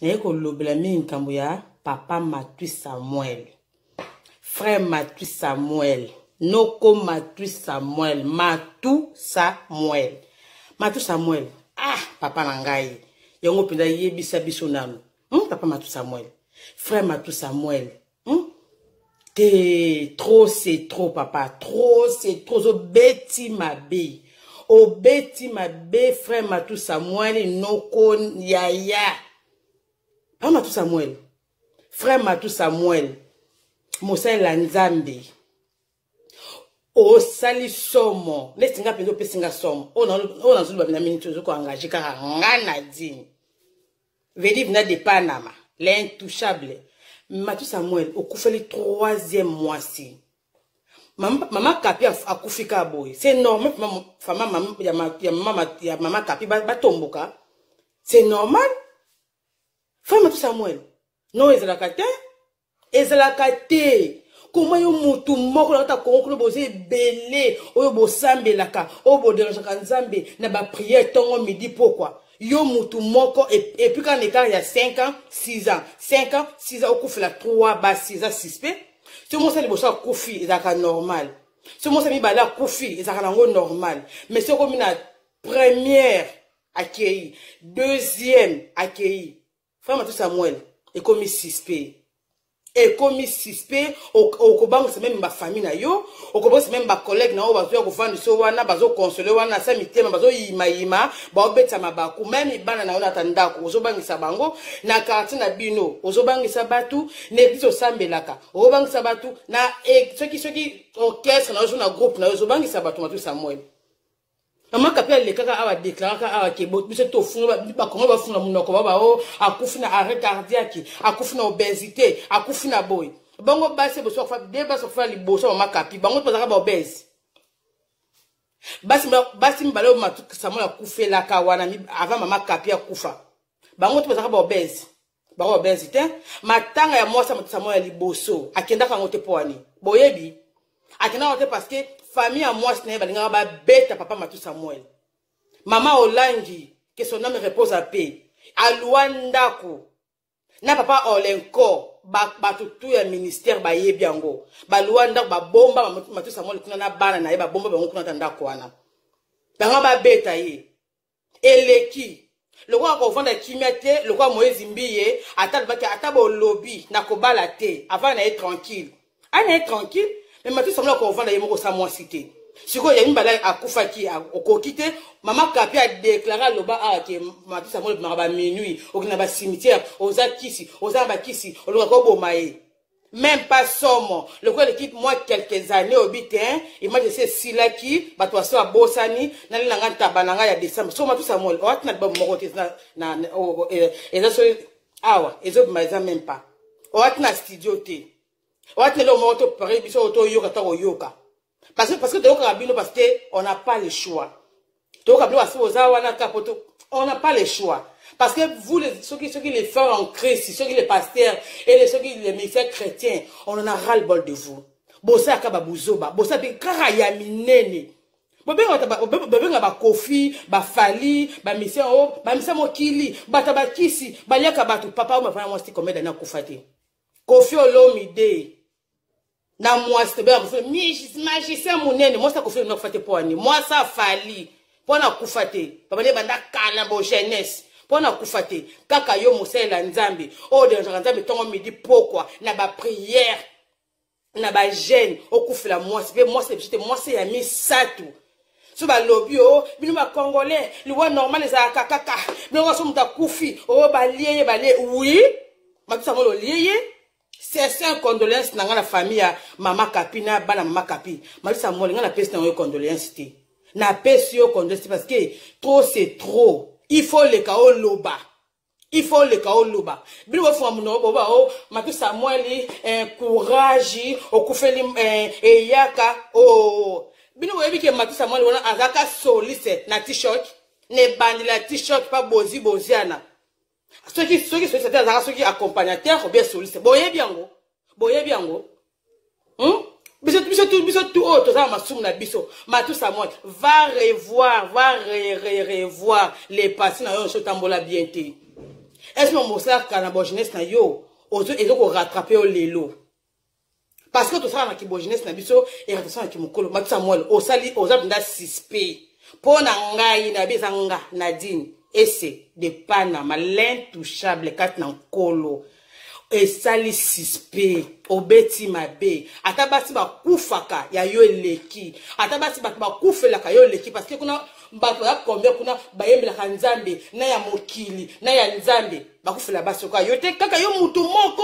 Neko lobela mingi kambo ya papa Matui Samuel. Frère Matui Samuel. Noko Matui Samuel. Matou Samuel. Matou Samuel. Ah, papa nangai. Yongo pinda yebisa biso nanu. Papa Matou Samuel. Frère Matou Samuel. Trop c'est trop, papa. Trop c'est trop. Obeti ma bé. Obeti ma bé, frère Matou Samuel. Noko yaya. Papa Matou Samuel. Frère Matou Samuel. Moussa Lanzambe. O sali somo. Lesinga pendo pesinga somo. On zulu babina minute zo ko engagé car ngana dini. Vedi vina de Panama. L'intouchable. Matou Samuel, au koufeli 3e mois-ci. Maman Kapi a koufika boy. C'est normal, maman Kapi ba tomboka. C'est normal. Femme Matou Samuel. Non, ezalakate. Ezalakate. Comment yo mutu moko na ta konkulo boze belé. Oyo bo sambelaka. Oyo bo dérangeaka nzambe. Na ba prière tongo midi pourquoi? Yo mutu moko et puis quand l'écart il y a 5 ans, 6 ans. 5 ans, 6 ans, au coup la 3 bas 6 ans, 6 p. Ce moment c'est le bossa koufi, c'est normal. Ce moment c'est mi bala koufi, c'est normal. Mais c'est comme une première accueilli, deuxième accueilli. Frère Matou Samuel, et comme 6 p. Et comme 6 p, au Kobang c'est même ma famille na yo, au Kobang c'est même ma collègue na yo, bazo ko vendre so wana, bazo consoler wana, sa mitema, bazo yima, ba obeta mabaku, même ibana na yo natandako, ozo bangisa bango, na quartier na bino, ozo bangisa batu, ne biso sambelaka, ozo bangisa batu, na ceux qui orchestre na yo na groupe na yo, ozo bangisa batu Matou Samuel. Maman Kapi le kaka awa déclaré awa kebo biso to funa ba comment ba funa munoko ba o akufi na arrêt cardiaque akufi na obésité akufi na boy bango base bo so fa débat so fa liboso Maman Kapi bango tozaka ba obèse basi mbalo Matou Samuel akufi la ka wana avant Maman Kapi akufa bango tozaka ba obèse ba obésité matanga ya mwasa Matou Samuel liboso akenda ka ngote poani boyebi akenda ngote parce que famille à moi, ce n'est pas bête papa Matou Samuel. Maman Olangi, que son âme repose à paix. À Luandako. Na papa Olenko, batutu ya ministère ba yebiango. Ba Luandako, ba bomba, Matou Samuel, kuna na bana na ye, ba bomba, ba kuna tandako wana. Banga ba beta ye. Eleki. Le roi a vendu la kimete, le roi Moïse Mbiye, atabo lobby, na kobala te, avant d'être tranquille. On est tranquille. Mais Matou Samuel ko vanda yemo ko sa moi cité. Siko ya mbala akufa ki okokite Maman Kapi a déclaré loba a ke Matou Samuel ba minuit okina ba cimetière oza kisi oza ba kisi oloka ko bomaye. Même pas somme. Le quoi l'équipe moi quelques années au bitin, il m'a dit c'est silaki ba to so abosani na langa tabananga ya décembre. So Matou Samuel o atna ba mo kote na ezo awa ezo maiza même pas. O atna studio te. Parce que on n'a pas le choix. On n'a pas le choix. Parce que vous, ceux qui les font en Christ, ceux qui les pasteurs et ceux qui les ministères chrétiens, on en a ras le bol de vous. Bossa kababuzoba, bossa be karayaminene. Bobenga ba kofi, ba fali, ba mission, ba mission mokili, batabakisi, baliaka batu papa ou ma femme moi combien d'années kufati. Kofi Olomide. Na moi c'est bien magicien monene moi ça Kofi na kufate poani moi ça fali pona kufate papa ne banda kana bo jeunesse pona kufate kaka yo Mosela Nzambe o de Nzambe tongo midi pourquoi na ba prière na ba jeûne o kufela moi c'est ya mi satu so ba lobby o bino ba congolais loi normal za kaka bino so muta kufi o ba lié oui Matou Samuel lié. C'est un condoléance dans la famille à Maman Kapi na bana Maman Kapi. Matou Samuel na pèse na condoléance té. Na pèse yo condoléance parce que trop c'est trop. Il faut le kao loba. Il faut le kao loba. Bilo fo amuno boba o Matou Samuel courage o kufeli yaka o bino webi ke Matou Samuel wana azaka soliste na t-shirt ne bandi la t-shirt pas boziana. Ceux qui accompagnateurs ou bien solistes. Boye biango. Biso tout autre, ça m'a soumna biso. Matou Samuel va revoir les passés dans yon tambola bienté. Est-ce que mon frère canabo jeunesse na yo et donc rattraper au lelo parce que tout ça na kibo jeunesse na biso et attention na kimukolo matsa mwel o sali o za nda suspect po na ngai na bizanga Nadine et c'est de pana l'intouchable kat na nkolo et sali suspect obeti mabe atabasi ba kufaka ya yo eleki atabasi ba kufela ka yo eleki parce que kuna bato ya combien kuna bayembela ka nzambe na ya mokili na ya nzambe bakufela basoka yo te kaka yo mutu moko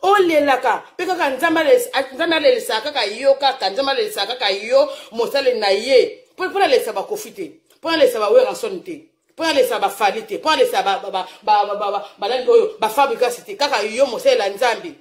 olelaka pe kaka nzambe le saka ka yo kaka nzambe le saka ka yo mosale na ye pour le saba kofite pour le saba we ransonite pour le saba falite pour le saba ba fabrica cité kaka yo mosale la nzambe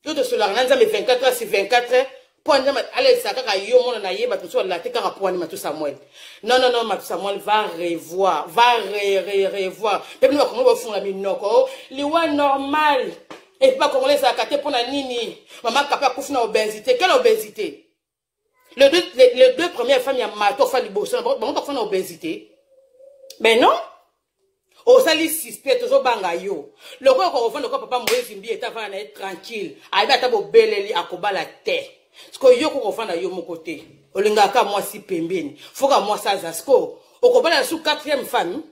yo to sola na nzambe 24 heures sur 24 heures pour nzambe ale saka ka yo mona na ye ba to so la te kaka pour ani Matou Samuel non Matou Samuel va revoir va revoir depuis nous comment va fond la minoko liwa normal et pas congolais ça katé pour na nini maman kappa kufuna obésité quelle obésité les deux premières femmes ya mato fa liboso bon pas funa obésité mais non au sali suspect toujours banga yo le quoi qu'on vend papa Moïse Mbi est avant d'être tranquille aiba tabo beleli akoba la terre parce que yo ko vend yo mon côté olinga ka moi si pembeni faut que moi ça zasko okobala sous quatrième femme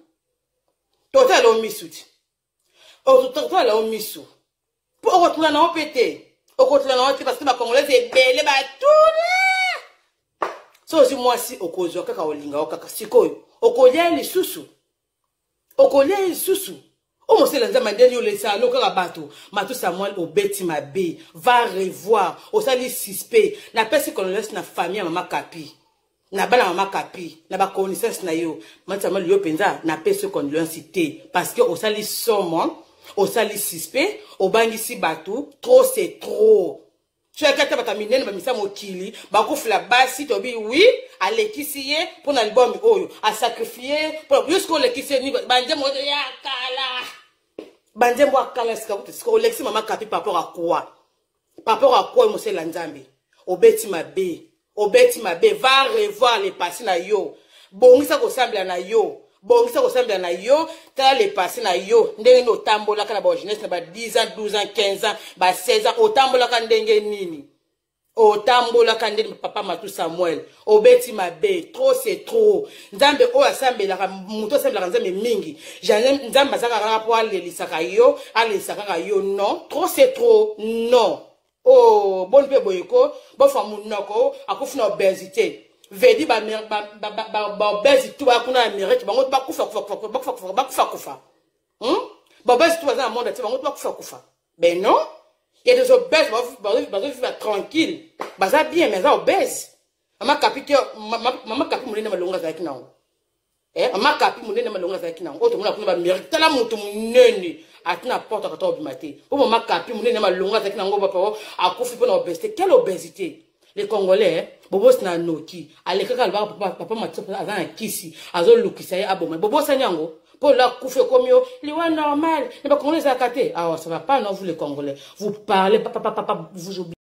total o misuti o total o misu pour retourner dans le pété au retourner dans le parce que ma congolais c'est belé ba tout so si moi si okozo kaka olinga okaka sikoyo okolia lisusu okolia lisusu o mo se lanza mandeli yo lesa no kaka bato Matou Samuel obeti mabe va revoir au sali suspect na pesi congolais na famille mama Kapi na bala mama Kapi na ba connaissance na yo Matou Samuel yo penza na pesi congolais cité parce que au sali somme au sali suspect au bangisi batou trop c'est trop tu as kata bataminene ba misa mokili ba kufla basi to bi oui alekisiye pour l'album oyo a sacrifier pour jusqu'au lekisiye ni banje mo ya kala banje mo akala siko lexi mama Kapi par rapport à quoi mo se la nzambe obeti mabe va revoir les passés na yo bongisa ko sambla na yo bongisa ko sambla na yo tala les passés na yo ndenge no tambola kana ba jeunesse na ba 10 ans 12 ans 15 ans ba 16 ans otambola ka ndenge nini otambola ka ndenge papa Matou Samuel obeti mabe trop c'est trop nzambe o asambela ka muto sambela nzambe mingi jane nzambe azaka rapport alelisaka yo non trop c'est trop non oh bonne pe boyeko bo famu noko akufuna obésité vedi ba obésité tu ba kuna Amérique bango ba kufa ba obésité tu ba dans monde tu bango ba kufa ben non il y a des obèses ba vivre tranquille ba ça bien mais ça obèse mama Kapi mulene malonga za kinao mama Kapi mulene malonga za kinao oto mona kuna ba Amérique tala mutu munene atuna porte ka to bimate o mama Kapi mulene malonga za kinao ba akufi pona obésité quelle obésité les Congolais bobos na noki alekaka papa Matou azana kisi azolukisa ye aboma bobos nyango pour la kufe komio liwa normal ne ba Congolais zakate ah ça va pas non vous les Congolais vous parlez papa vous oubliez